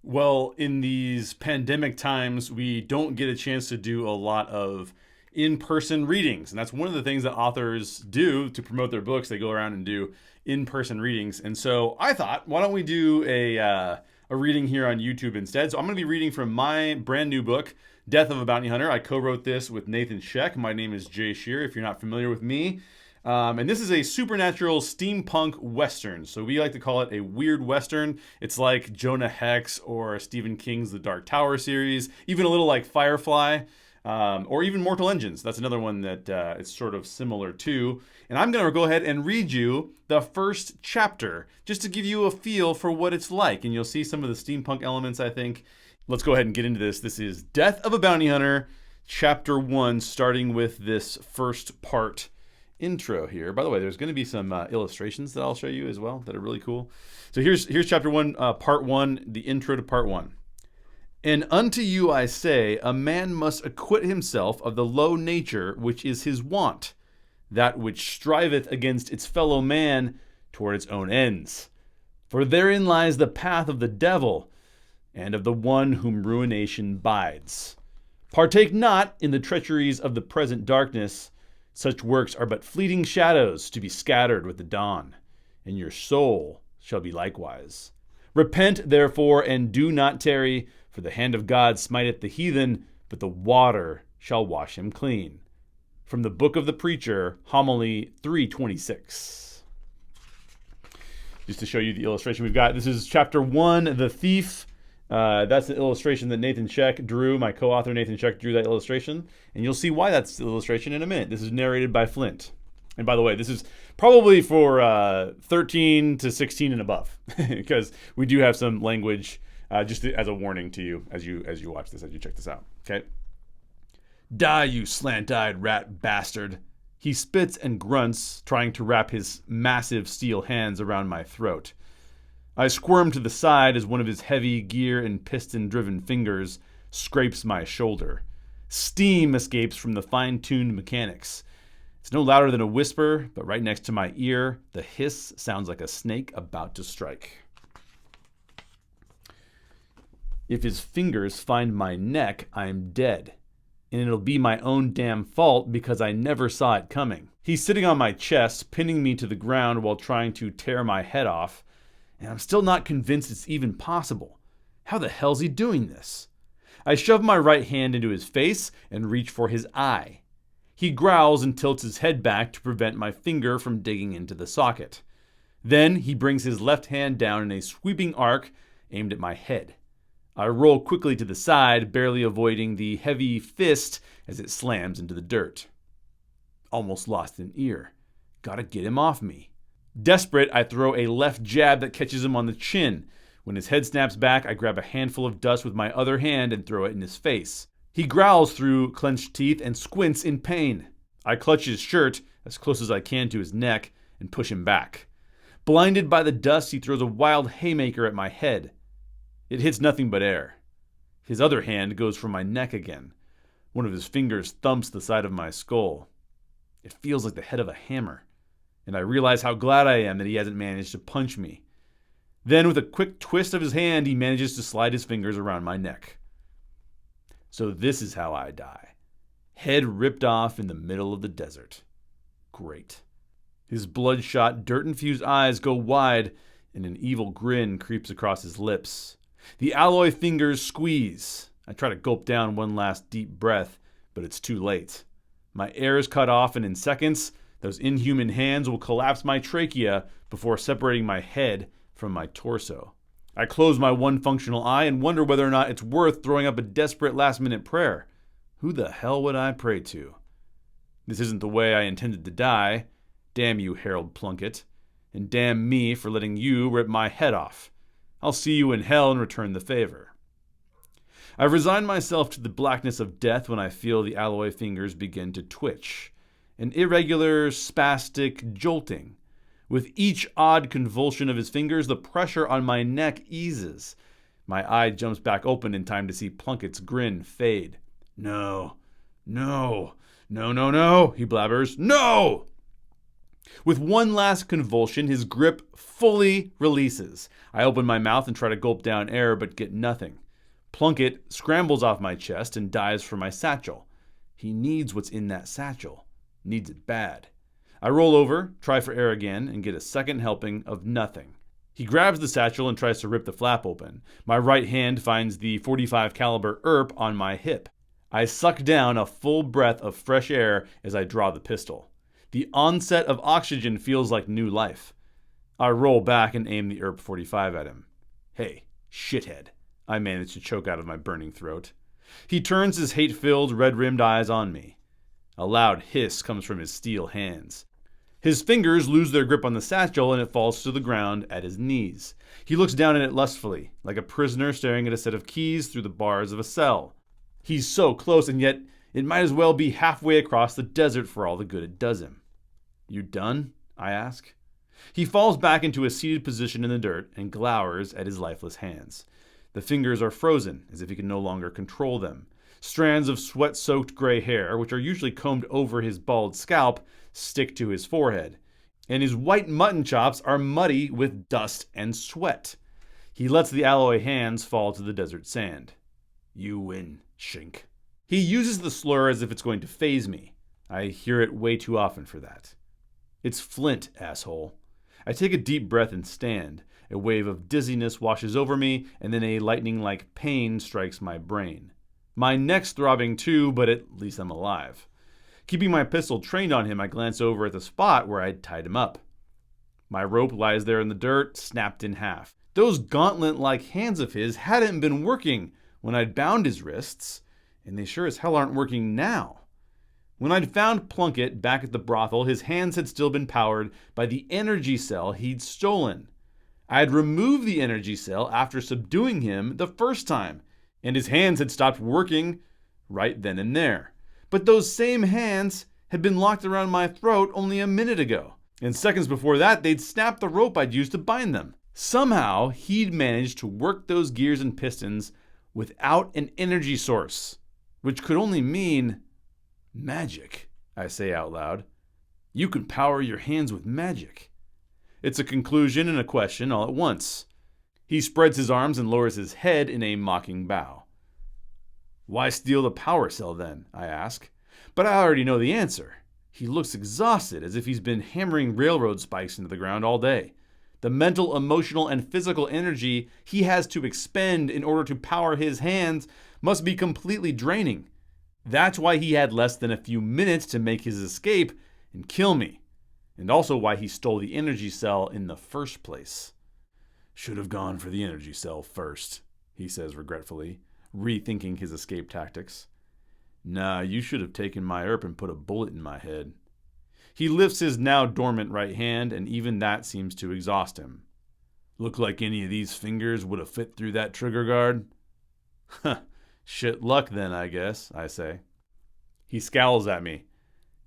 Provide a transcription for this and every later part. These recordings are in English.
Well, in these pandemic times, we don't get a chance to do a lot of in person readings. And that's one of the things that authors do to promote their books. They go around and do in person readings. And so I thought, why don't we do a reading here on YouTube instead? So I'm going to be reading from my brand new book, Death of a Bounty Hunter. I co wrote this with Nathan Scheck. My name is Jay Sherer, if you're not familiar with me. And this is a supernatural steampunk western. So we like to call it a weird western. It's like Jonah Hex or Stephen King's The Dark Tower series, even a little like Firefly, or even Mortal Engines. That's another one that it's sort of similar to. And I'm going to go ahead and read you the first chapter just to give you a feel for what it's like. And you'll see some of the steampunk elements, I think. Let's go ahead and get into this. This is Death of a Bounty Hunter, Chapter 1, starting with this first part intro here. By the way, there's going to be some illustrations that I'll show you as well that are really cool. So here's chapter 1, part 1, the intro to part 1. And unto you I say, a man must acquit himself of the low nature which is his wont, that which striveth against its fellow man toward its own ends. For therein lies the path of the devil, and of the one whom ruination bides. Partake not in the treacheries of the present darkness. Such works are but fleeting shadows to be scattered with the dawn, and your soul shall be likewise. Repent, therefore, and do not tarry, for the hand of God smiteth the heathen, but the water shall wash him clean. From the book of the preacher, homily 326. Just to show you the illustration we've got, this is chapter 1, The Thief. That's the illustration that Nathan Scheck drew. My co-author Nathan Scheck drew that illustration, and you'll see why that's the illustration in a minute. This is narrated by Flint. And by the way, this is probably for 13 to 16 and above, because we do have some language, just as a warning to you as you watch this, as you check this out. Okay. Die, you slant-eyed rat bastard. He spits and grunts, trying to wrap his massive steel hands around my throat. I squirm to the side as one of his heavy gear and piston-driven fingers scrapes my shoulder. Steam escapes from the fine-tuned mechanics. It's no louder than a whisper, but right next to my ear, the hiss sounds like a snake about to strike. If his fingers find my neck, I'm dead. And it'll be my own damn fault because I never saw it coming. He's sitting on my chest, pinning me to the ground while trying to tear my head off. And I'm still not convinced it's even possible. How the hell's he doing this? I shove my right hand into his face and reach for his eye. He growls and tilts his head back to prevent my finger from digging into the socket. Then he brings his left hand down in a sweeping arc aimed at my head. I roll quickly to the side, barely avoiding the heavy fist as it slams into the dirt. Almost lost an ear. Gotta get him off me. Desperate, I throw a left jab that catches him on the chin. When his head snaps back, I grab a handful of dust with my other hand and throw it in his face. He growls through clenched teeth and squints in pain. I clutch his shirt as close as I can to his neck and push him back. Blinded by the dust, he throws a wild haymaker at my head. It hits nothing but air. His other hand goes for my neck again. One of his fingers thumps the side of my skull. It feels like the head of a hammer. And I realize how glad I am that he hasn't managed to punch me. Then, with a quick twist of his hand, he manages to slide his fingers around my neck. So this is how I die. Head ripped off in the middle of the desert. Great. His bloodshot, dirt-infused eyes go wide, and an evil grin creeps across his lips. The alloy fingers squeeze. I try to gulp down one last deep breath, but it's too late. My air is cut off, and in seconds, those inhuman hands will collapse my trachea before separating my head from my torso. I close my one functional eye and wonder whether or not it's worth throwing up a desperate last-minute prayer. Who the hell would I pray to? This isn't the way I intended to die. Damn you, Harold Plunkett. And damn me for letting you rip my head off. I'll see you in hell and return the favor. I resign myself to the blackness of death when I feel the alloy fingers begin to twitch. An irregular, spastic jolting. With each odd convulsion of his fingers, the pressure on my neck eases. My eye jumps back open in time to see Plunkett's grin fade. No, no, no, no, no, he blabbers. No! With one last convulsion, his grip fully releases. I open my mouth and try to gulp down air, but get nothing. Plunkett scrambles off my chest and dives for my satchel. He needs what's in that satchel. Needs it bad. I roll over, try for air again, and get a second helping of nothing. He grabs the satchel and tries to rip the flap open. My right hand finds the .45 caliber ERP on my hip. I suck down a full breath of fresh air as I draw the pistol. The onset of oxygen feels like new life. I roll back and aim the ERP 45 at him. Hey, shithead, I manage to choke out of my burning throat. He turns his hate-filled, red-rimmed eyes on me. A loud hiss comes from his steel hands. His fingers lose their grip on the satchel and it falls to the ground at his knees. He looks down at it lustfully, like a prisoner staring at a set of keys through the bars of a cell. He's so close, and yet it might as well be halfway across the desert for all the good it does him. You done? I ask. He falls back into a seated position in the dirt and glowers at his lifeless hands. The fingers are frozen, as if he can no longer control them. Strands of sweat-soaked gray hair, which are usually combed over his bald scalp, stick to his forehead, and his white mutton chops are muddy with dust and sweat. He lets the alloy hands fall to the desert sand. You win, Schink. He uses the slur as if it's going to faze me. I hear it way too often for that. It's Flint, asshole. I take a deep breath and stand. A wave of dizziness washes over me, and then a lightning-like pain strikes my brain. My neck's throbbing too, but at least I'm alive. Keeping my pistol trained on him, I glance over at the spot where I'd tied him up. My rope lies there in the dirt, snapped in half. Those gauntlet-like hands of his hadn't been working when I'd bound his wrists, and they sure as hell aren't working now. When I'd found Plunkett back at the brothel, his hands had still been powered by the energy cell he'd stolen. I had removed the energy cell after subduing him the first time, and his hands had stopped working right then and there. But those same hands had been locked around my throat only a minute ago, and seconds before that they'd snapped the rope I'd used to bind them. Somehow he'd managed to work those gears and pistons without an energy source, which could only mean magic, I say out loud. You can power your hands with magic. It's a conclusion and a question all at once. He spreads his arms and lowers his head in a mocking bow. Why steal the power cell then? I ask. But I already know the answer. He looks exhausted, as if he's been hammering railroad spikes into the ground all day. The mental, emotional, and physical energy he has to expend in order to power his hands must be completely draining. That's why he had less than a few minutes to make his escape and kill me, and also why he stole the energy cell in the first place. Should have gone for the energy cell first, he says regretfully, rethinking his escape tactics. Nah, you should have taken my ERP and put a bullet in my head. He lifts his now dormant right hand, and even that seems to exhaust him. Look like any of these fingers would have fit through that trigger guard? Huh, shit luck then, I guess, I say. He scowls at me.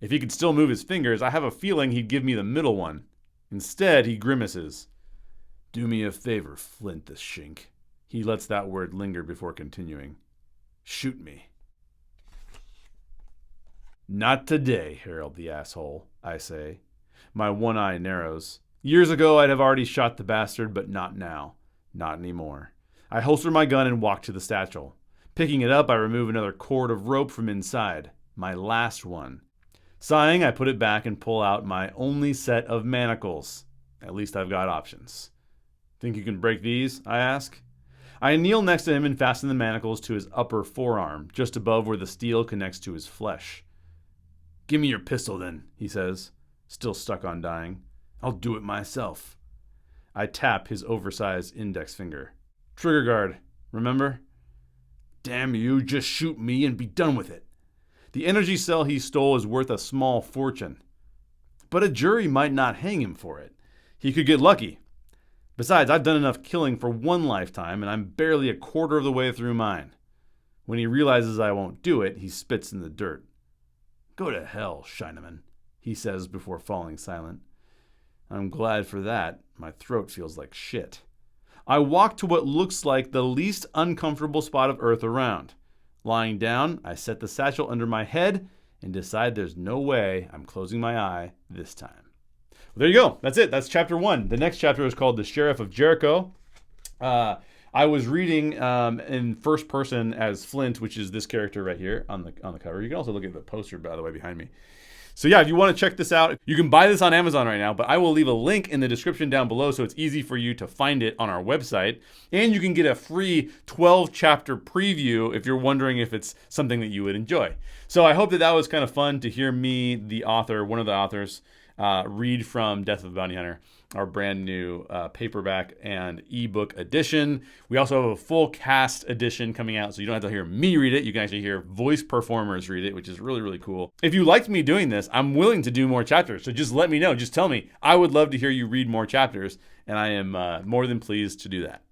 If he could still move his fingers, I have a feeling he'd give me the middle one. Instead, he grimaces. Do me a favor, Flint the Schink. He lets that word linger before continuing. Shoot me. Not today, Harold the asshole, I say. My one eye narrows. Years ago, I'd have already shot the bastard, but not now. Not anymore. I holster my gun and walk to the satchel. Picking it up, I remove another cord of rope from inside. My last one. Sighing, I put it back and pull out my only set of manacles. At least I've got options. Think you can break these? I ask. I kneel next to him and fasten the manacles to his upper forearm, just above where the steel connects to his flesh. Give me your pistol then, he says, still stuck on dying. I'll do it myself. I tap his oversized index finger. Trigger guard, remember? Damn you, just shoot me and be done with it. The energy cell he stole is worth a small fortune. But a jury might not hang him for it. He could get lucky. Besides, I've done enough killing for one lifetime, and I'm barely a quarter of the way through mine. When he realizes I won't do it, he spits in the dirt. Go to hell, Shineman, he says before falling silent. I'm glad for that. My throat feels like shit. I walk to what looks like the least uncomfortable spot of earth around. Lying down, I set the satchel under my head and decide there's no way I'm closing my eye this time. There you go. That's it. That's chapter 1. The next chapter is called The Sheriff of Jericho. I was reading in first person as Flint, which is this character right here on the cover. You can also look at the poster, by the way, behind me. So yeah, if you want to check this out, you can buy this on Amazon right now, but I will leave a link in the description down below so it's easy for you to find it on our website. And you can get a free 12-chapter preview if you're wondering if it's something that you would enjoy. So I hope that was kind of fun to hear me, the author, one of the authors, read from Death of the Bounty Hunter, our brand new paperback and ebook edition. We also have a full cast edition coming out, so you don't have to hear me read it. You can actually hear voice performers read it, which is really, really cool. If you liked me doing this, I'm willing to do more chapters, so just let me know. Just tell me. I would love to hear you read more chapters, and I am more than pleased to do that.